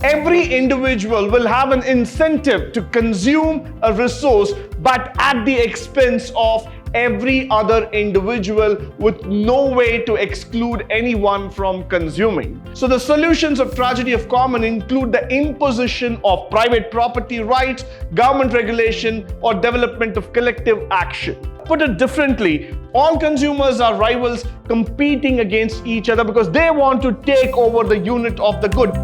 Every individual will have an incentive to consume a resource, but at the expense of every other individual, with no way to exclude anyone from consuming. So the solutions of tragedy of common include the imposition of private property rights, government regulation, or development of collective action. Put it differently, all consumers are rivals competing against each other because they want to take over the unit of the good.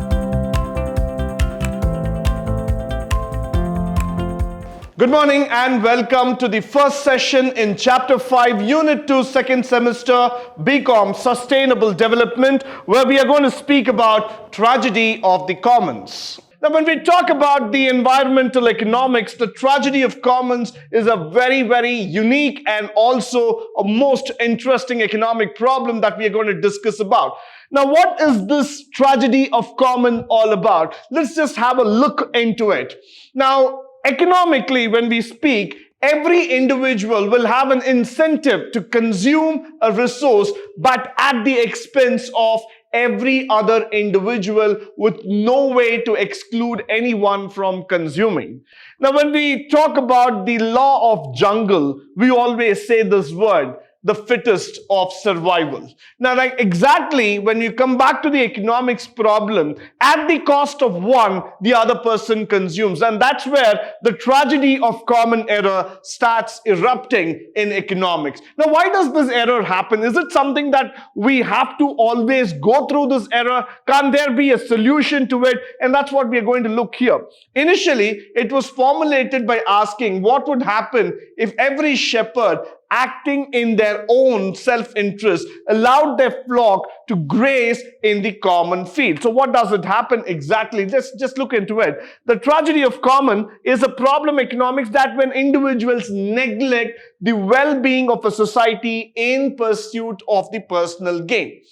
Good morning and welcome to the first session in Chapter 5, Unit 2, second semester, BCom, Sustainable Development, where we are going to speak about tragedy of the commons. Now, when we talk about the environmental economics, the tragedy of commons is a very, very unique and also a most interesting economic problem that we are going to discuss about. Now, what is this tragedy of common all about? Let's just have a look into it. Now, economically, when we speak, every individual will have an incentive to consume a resource, but at the expense of every other individual, with no way to exclude anyone from consuming. Now, when we talk about the law of jungle, we always say this word, the fittest of survival. Now, like exactly when you come back to the economics problem, at the cost of one, the other person consumes. And that's where the tragedy of common error starts erupting in economics. Now, why does this error happen? Is it something that we have to always go through this error? Can't there be a solution to it? And that's what we are going to look here. Initially, it was formulated by asking what would happen if every shepherd, acting in their own self-interest, allowed their flock to graze in the common field. So what does it happen exactly? Just look into it. The tragedy of common is a problem economics that when individuals neglect the well-being of a society in pursuit of the personal gain.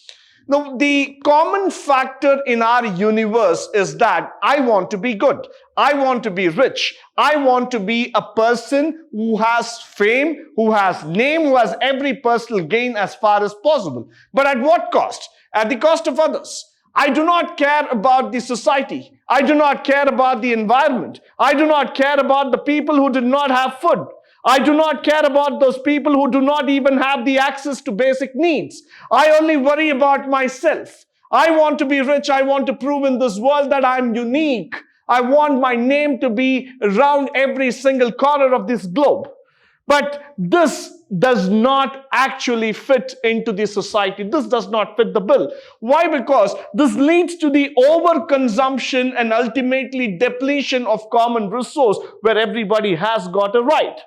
Now, the common factor in our universe is that I want to be good. I want to be rich. I want to be a person who has fame, who has name, who has every personal gain as far as possible. But at what cost? At the cost of others. I do not care about the society. I do not care about the environment. I do not care about the people who did not have food. I do not care about those people who do not even have the access to basic needs. I only worry about myself. I want to be rich. I want to prove in this world that I'm unique. I want my name to be around every single corner of this globe. But this does not actually fit into the society. This does not fit the bill. Why? Because this leads to the overconsumption and ultimately depletion of common resource where everybody has got a right.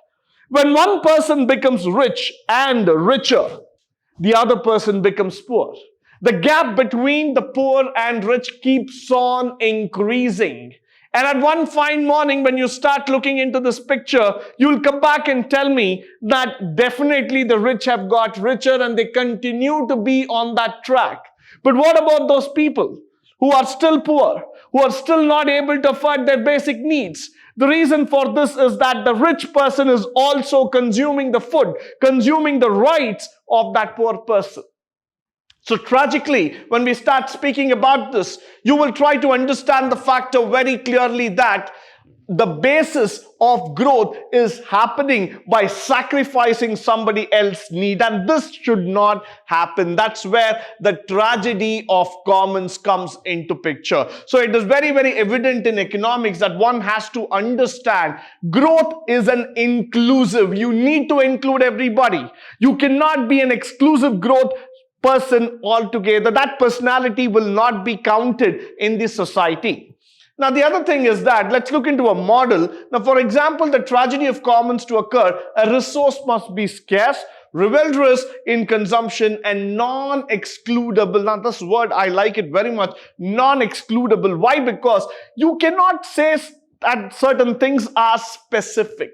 When one person becomes rich and richer, the other person becomes poor. The gap between the poor and rich keeps on increasing. And at one fine morning, when you start looking into this picture, you'll come back and tell me that definitely the rich have got richer and they continue to be on that track. But what about those people who are still poor, who are still not able to afford their basic needs? The reason for this is that the rich person is also consuming the food, consuming the rights of that poor person. So tragically, when we start speaking about this, you will try to understand the factor very clearly that the basis of growth is happening by sacrificing somebody else's need, and this should not happen. That's where the tragedy of commons comes into picture. So it is very, very evident in economics that one has to understand growth is an inclusive. You need to include everybody. You cannot be an exclusive growth person altogether. That personality will not be counted in the society. Now, the other thing is that, let's look into a model. Now, for example, the tragedy of commons to occur, a resource must be scarce, rivalrous in consumption, and non-excludable. Now, this word, I like it very much, non-excludable. Why? Because you cannot say that certain things are specific.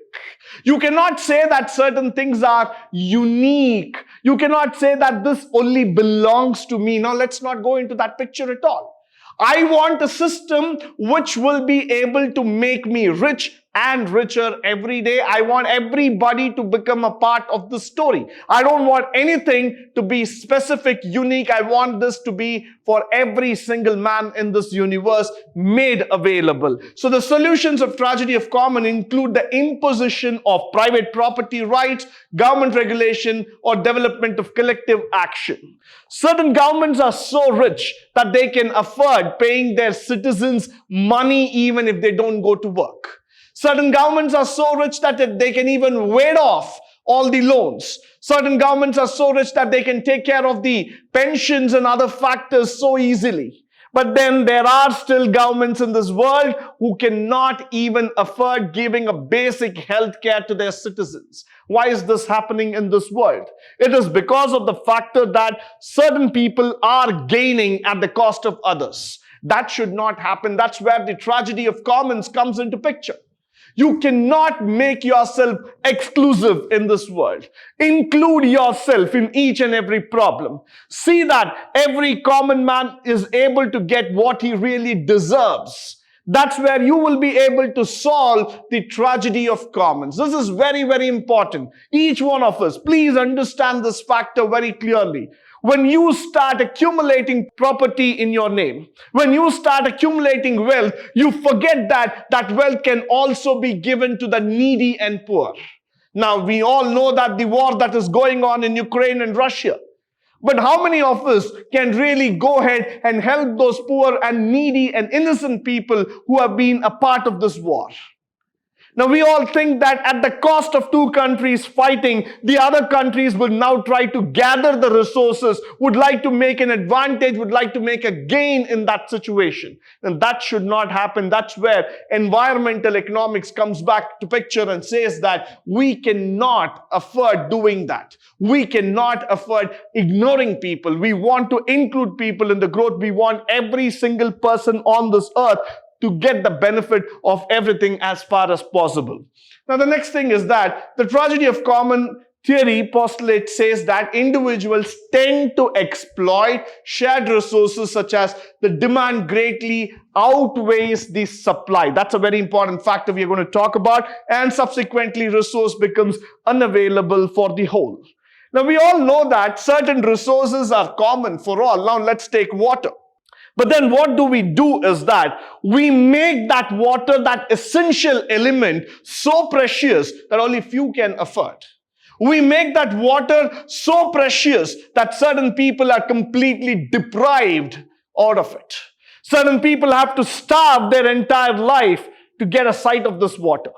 You cannot say that certain things are unique. You cannot say that this only belongs to me. Now, let's not go into that picture at all. I want a system which will be able to make me rich and richer every day. I want everybody to become a part of the story. I don't want anything to be specific, unique. I want this to be for every single man in this universe, made available. So the solutions of tragedy of common include the imposition of private property rights, government regulation, or development of collective action. Certain governments are so rich that they can afford paying their citizens money even if they don't go to work. Certain governments are so rich that they can even waive off all the loans. Certain governments are so rich that they can take care of the pensions and other factors so easily. But then there are still governments in this world who cannot even afford giving a basic health care to their citizens. Why is this happening in this world? It is because of the factor that certain people are gaining at the cost of others. That should not happen. That's where the tragedy of commons comes into picture. You cannot make yourself exclusive in this world. Include yourself in each and every problem. See that every common man is able to get what he really deserves. That's where you will be able to solve the tragedy of commons. This is very, very important. Each one of us, please understand this factor very clearly. When you start accumulating property in your name, when you start accumulating wealth, you forget that that wealth can also be given to the needy and poor. Now, we all know that the war that is going on in Ukraine and Russia. But how many of us can really go ahead and help those poor and needy and innocent people who have been a part of this war? Now, we all think that at the cost of two countries fighting, the other countries will now try to gather the resources, would like to make an advantage, would like to make a gain in that situation. And that should not happen. That's where environmental economics comes back to picture and says that we cannot afford doing that. We cannot afford ignoring people. We want to include people in the growth. We want every single person on this earth to get the benefit of everything as far as possible. Now, the next thing is that the tragedy of common theory postulates says that individuals tend to exploit shared resources such as the demand greatly outweighs the supply. That's a very important factor we are going to talk about, and subsequently resource becomes unavailable for the whole. Now, we all know that certain resources are common for all. Now, let's take water. But then what do we do is that we make that water, that essential element, so precious that only few can afford. We make that water so precious that certain people are completely deprived out of it. Certain people have to starve their entire life to get a sight of this water.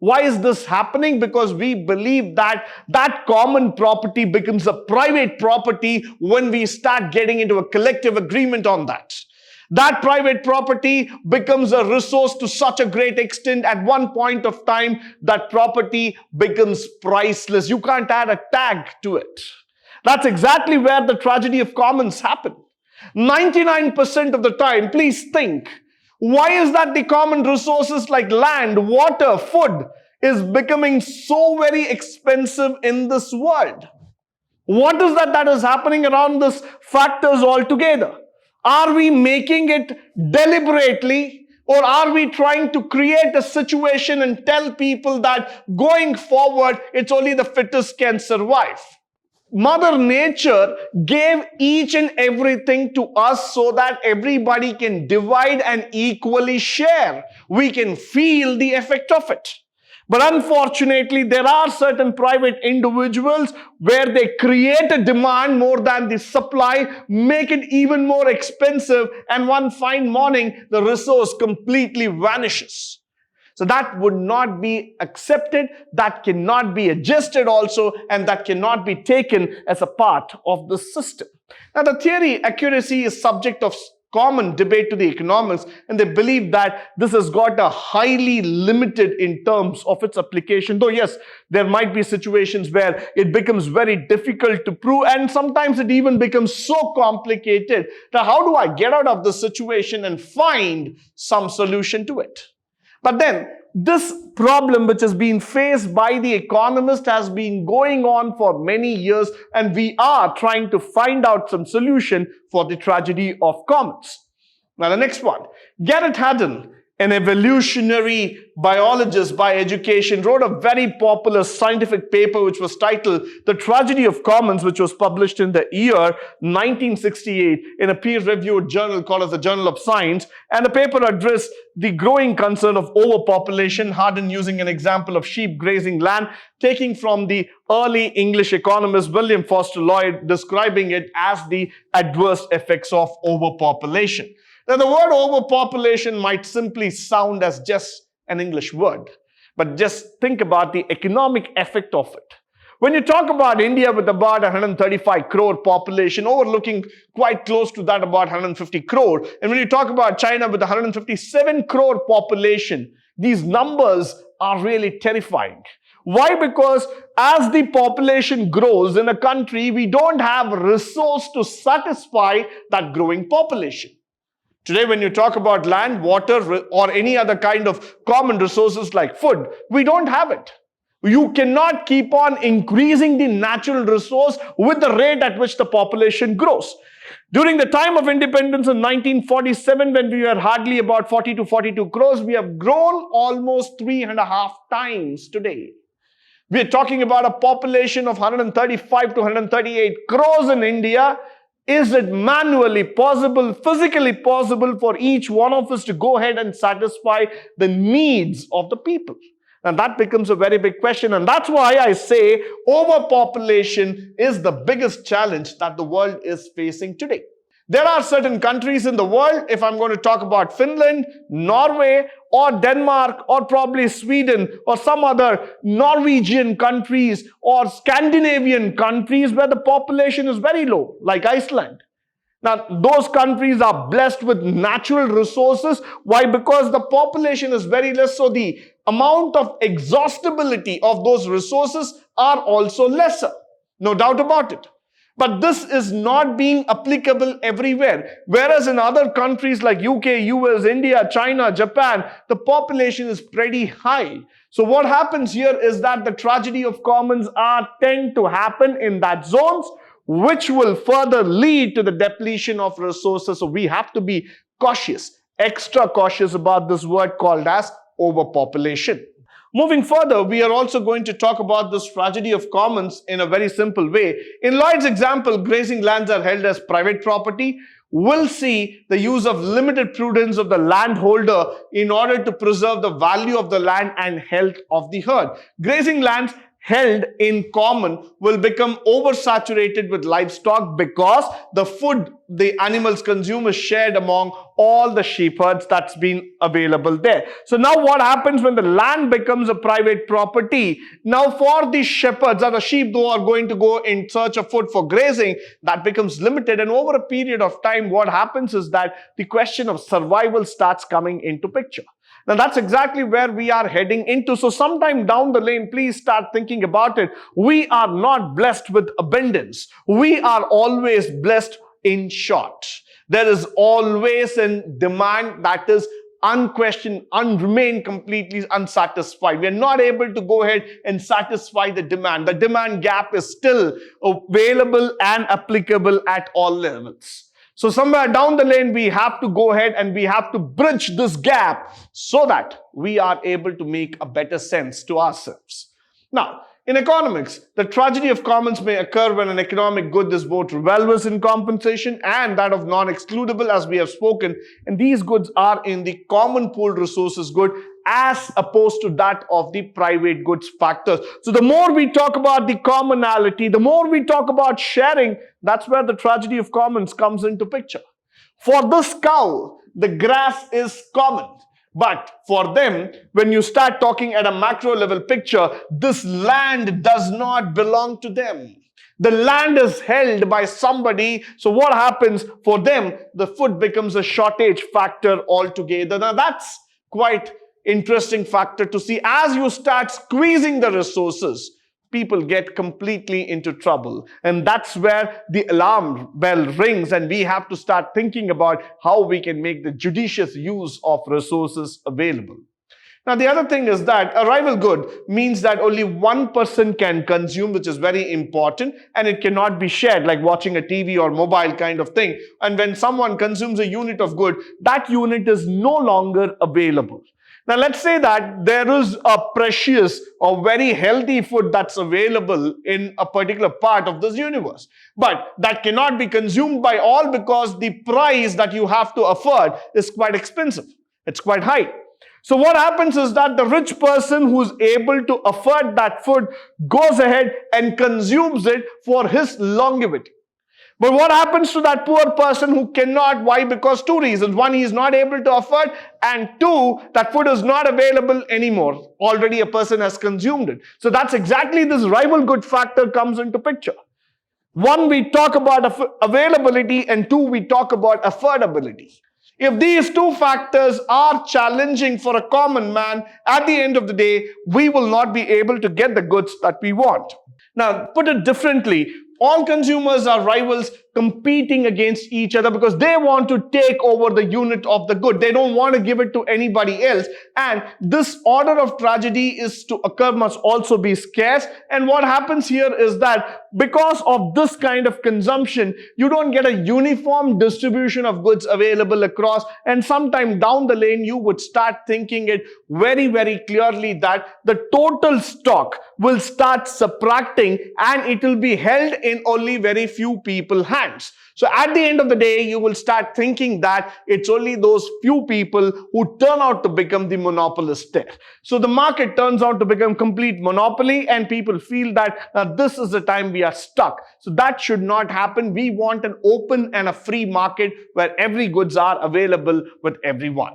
Why is this happening? Because we believe that that common property becomes a private property when we start getting into a collective agreement on that. That private property becomes a resource to such a great extent at one point of time that property becomes priceless. You can't add a tag to it. That's exactly where the tragedy of commons happen. 99% of the time, please think, why is that the common resources like land, water, food is becoming so very expensive in this world? What is that is happening around these factors altogether? Are we making it deliberately, or are we trying to create a situation and tell people that going forward, it's only the fittest can survive? Mother Nature gave each and everything to us so that everybody can divide and equally share. We can feel the effect of it. But unfortunately, there are certain private individuals where they create a demand more than the supply, make it even more expensive, and one fine morning, the resource completely vanishes. So that would not be accepted, that cannot be adjusted also, and that cannot be taken as a part of the system. Now, the theory accuracy is subject of common debate to the economists, and they believe that this has got a highly limited in terms of its application. Though yes, there might be situations where it becomes very difficult to prove, and sometimes it even becomes so complicated that how do I get out of this situation and find some solution to it? But then, this problem which has been faced by the economist has been going on for many years, and we are trying to find out some solution for the tragedy of commons. Now the next one, Garrett Haddon an evolutionary biologist by education, wrote a very popular scientific paper which was titled The Tragedy of Commons, which was published in the year 1968 in a peer-reviewed journal called as the Journal of Science. And the paper addressed the growing concern of overpopulation, Harden using an example of sheep grazing land, taking from the early English economist William Foster Lloyd, describing it as the adverse effects of overpopulation. Now, the word overpopulation might simply sound as just an English word, but just think about the economic effect of it. When you talk about India with about 135 crore population, overlooking quite close to that about 150 crore, and when you talk about China with 157 crore population, these numbers are really terrifying. Why? Because as the population grows in a country, we don't have resource to satisfy that growing population. Today, when you talk about land, water, or any other kind of common resources like food, we don't have it. You cannot keep on increasing the natural resource with the rate at which the population grows. During the time of independence in 1947, when we were hardly about 40 to 42 crores, we have grown almost 3.5 times today. We are talking about a population of 135 to 138 crores in India. Is it manually possible, physically possible for each one of us to go ahead and satisfy the needs of the people? And that becomes a very big question. And that's why I say overpopulation is the biggest challenge that the world is facing today. There are certain countries in the world, if I'm going to talk about Finland, Norway, or Denmark, or probably Sweden, or some other Norwegian countries, or Scandinavian countries where the population is very low, like Iceland. Now, those countries are blessed with natural resources. Why? Because the population is very less, so the amount of exhaustibility of those resources are also lesser. No doubt about it. But this is not being applicable everywhere. Whereas in other countries like UK, US, India, China, Japan, the population is pretty high. So what happens here is that the tragedy of commons tend to happen in that zones, which will further lead to the depletion of resources. So we have to be cautious, extra cautious about this word called as overpopulation. Moving further, we are also going to talk about this tragedy of commons in a very simple way. In Lloyd's example, grazing lands are held as private property. We'll see the use of limited prudence of the landholder in order to preserve the value of the land and health of the herd. Grazing lands held in common will become oversaturated with livestock because the food the animals consume is shared among all the sheep herds that's been available there. So now what happens when the land becomes a private property? Now for the shepherds or the sheep who are going to go in search of food for grazing, that becomes limited, and over a period of time what happens is that the question of survival starts coming into picture. Now that's exactly where we are heading into. So sometime down the lane, please start thinking about it. We are not blessed with abundance. We are always blessed in short. There is always a demand that is unquestioned, remain completely unsatisfied. We are not able to go ahead and satisfy the demand. The demand gap is still available and applicable at all levels. So somewhere down the lane, we have to go ahead and we have to bridge this gap so that we are able to make a better sense to ourselves. Now, in economics, the tragedy of commons may occur when an economic good is both rebellious in compensation and that of non-excludable, as we have spoken. And these goods are in the common pooled resources good as opposed to that of the private goods factors. So the more we talk about the commonality, the more we talk about sharing, that's where the tragedy of commons comes into picture. For this cow, the grass is common. But for them, when you start talking at a macro level picture, this land does not belong to them. The land is held by somebody. So what happens for them? The food becomes a shortage factor altogether. Now that's quite interesting factor to see. As you start squeezing the resources, people get completely into trouble. And that's where the alarm bell rings, and we have to start thinking about how we can make the judicious use of resources available. Now, the other thing is that a rival good means that only one person can consume, which is very important, and it cannot be shared like watching a TV or mobile kind of thing. And when someone consumes a unit of good, that unit is no longer available. Now, let's say that there is a precious or very healthy food that's available in a particular part of this universe, but that cannot be consumed by all because the price that you have to afford is quite expensive. It's quite high. So what happens is that the rich person who's able to afford that food goes ahead and consumes it for his longevity. But what happens to that poor person who cannot? Why? Because two reasons. One, he is not able to afford, and two, that food is not available anymore. Already a person has consumed it. So that's exactly this rival good factor comes into picture. One, we talk about availability, and two, we talk about affordability. If these two factors are challenging for a common man, at the end of the day, we will not be able to get the goods that we want. Now, put it differently, all consumers are rivals competing against each other because they want to take over the unit of the good. They don't want to give it to anybody else. And this order of tragedy is to occur must also be scarce. And what happens here is that because of this kind of consumption, you don't get a uniform distribution of goods available across. And sometime down the lane, you would start thinking it very, very clearly that the total stock will start subtracting and it will be held in only very few people's hands. So at the end of the day, you will start thinking that it's only those few people who turn out to become the monopolist there. So the market turns out to become complete monopoly and people feel that this is the time we are stuck. So that should not happen. We want an open and a free market where every goods are available with everyone.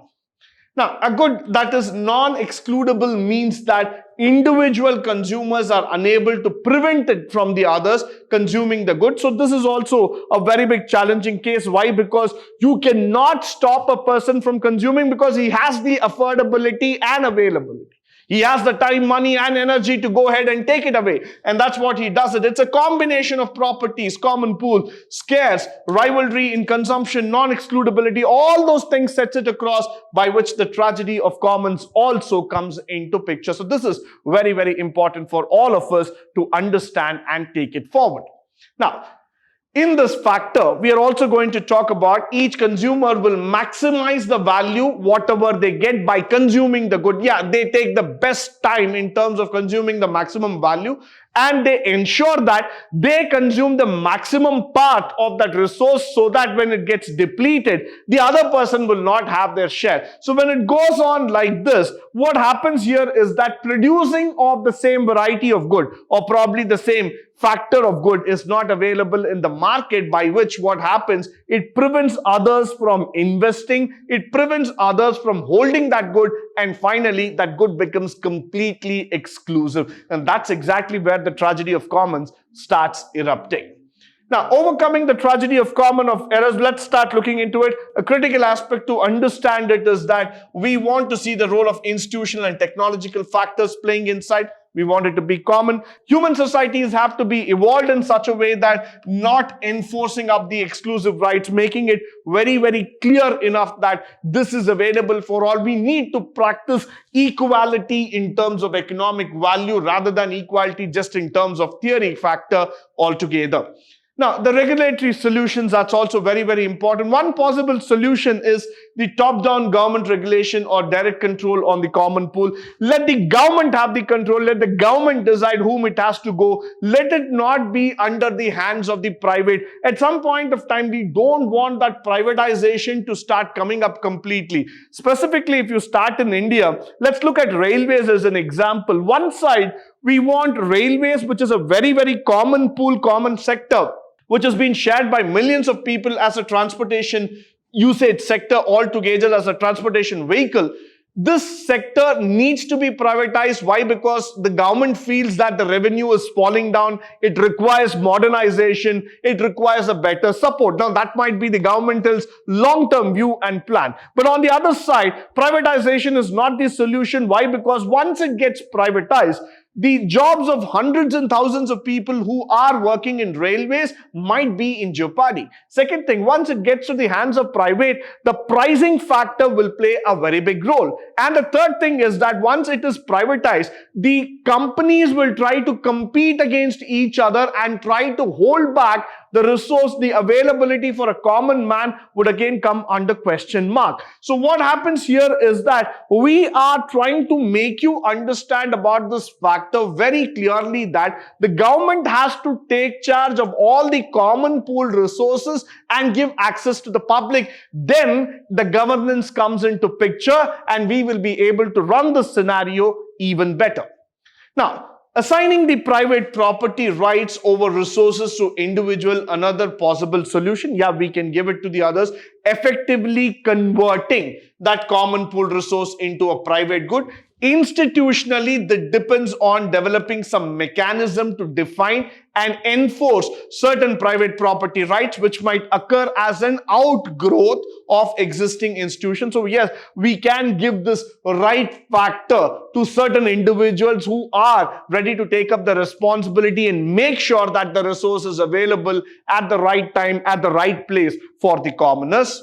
Now, a good that is non-excludable means that individual consumers are unable to prevent it from the others consuming the good. So this is also a very big challenging case. Why? Because you cannot stop a person from consuming because he has the affordability and availability. He has the time, money and energy to go ahead and take it away. And that's what he does. It's a combination of properties, common pool, scarce, rivalry in consumption, non-excludability, all those things sets it across by which the tragedy of commons also comes into picture. So this is very, very important for all of us to understand and take it forward. Now, in this factor, we are also going to talk about each consumer will maximize the value whatever they get by consuming the good. Yeah, they take the best time in terms of consuming the maximum value and they ensure that they consume the maximum part of that resource so that when it gets depleted, the other person will not have their share. So when it goes on like this, what happens here is that producing of the same variety of good or probably the same factor of good is not available in the market, by which what happens, it prevents others from investing, it prevents others from holding that good, and finally that good becomes completely exclusive. And that's exactly where the tragedy of commons starts erupting. Now, overcoming the tragedy of common of errors, let's start looking into it. A critical aspect to understand it is that we want to see the role of institutional and technological factors playing inside. We want it to be common. Human societies have to be evolved in such a way that not enforcing up the exclusive rights, making it very, very clear enough that this is available for all. We need to practice equality in terms of economic value rather than equality just in terms of theory factor altogether. Now, the regulatory solutions, that's also very, very important. One possible solution is the top-down government regulation or direct control on the common pool. Let the government have the control. Let the government decide whom it has to go. Let it not be under the hands of the private. At some point of time, we don't want that privatization to start coming up completely. Specifically, if you start in India, let's look at railways as an example. One side, we want railways, which is a very, very common pool, common sector, which has been shared by millions of people as a transportation usage sector altogether, as a transportation vehicle. This sector needs to be privatized. Why? Because the government feels that the revenue is falling down. It requires modernization. It requires a better support. Now, that might be the government's long-term view and plan. But on the other side, privatization is not the solution. Why? Because once it gets privatized, the jobs of hundreds and thousands of people who are working in railways might be in jeopardy. Second thing, once it gets to the hands of private, the pricing factor will play a very big role. And the third thing is that once it is privatized, the companies will try to compete against each other and try to hold back the resource. The availability for a common man would again come under question mark. So what happens here is that we are trying to make you understand about this factor very clearly, that the government has to take charge of all the common pooled resources and give access to the public. Then the governance comes into picture and we will be able to run the scenario even better. Now, assigning the private property rights over resources to individual, another possible solution. Yeah, we can give it to the others, effectively converting that common pool resource into a private good. Institutionally, that depends on developing some mechanism to define and enforce certain private property rights which might occur as an outgrowth of existing institutions. So yes, we can give this right factor to certain individuals who are ready to take up the responsibility and make sure that the resource is available at the right time, at the right place for the commoners.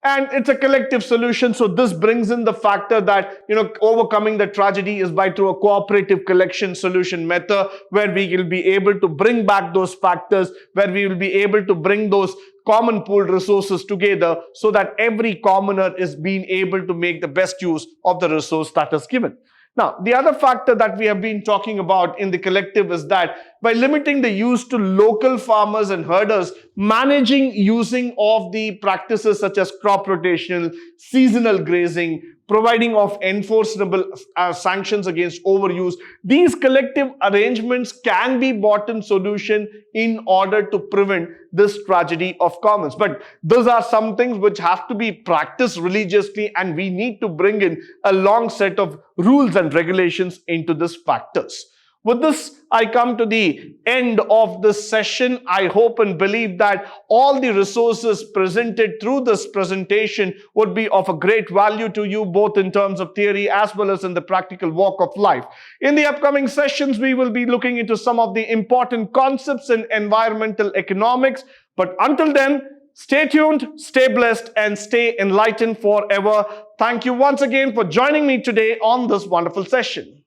And it's a collective solution. So this brings in the factor that, overcoming the tragedy is by through a cooperative collection solution method, where we will be able to bring back those factors, where we will be able to bring those common pooled resources together so that every commoner is being able to make the best use of the resource that is given. Now, the other factor that we have been talking about in the collective is that by limiting the use to local farmers and herders, managing using of the practices such as crop rotation, seasonal grazing, providing of enforceable sanctions against overuse, these collective arrangements can be bottom solution in order to prevent this tragedy of commons. But those are some things which have to be practiced religiously, and we need to bring in a long set of rules and regulations into these factors. With this, I come to the end of this session. I hope and believe that all the resources presented through this presentation would be of a great value to you, both in terms of theory as well as in the practical walk of life. In the upcoming sessions, we will be looking into some of the important concepts in environmental economics. But until then, stay tuned, stay blessed, and stay enlightened forever. Thank you once again for joining me today on this wonderful session.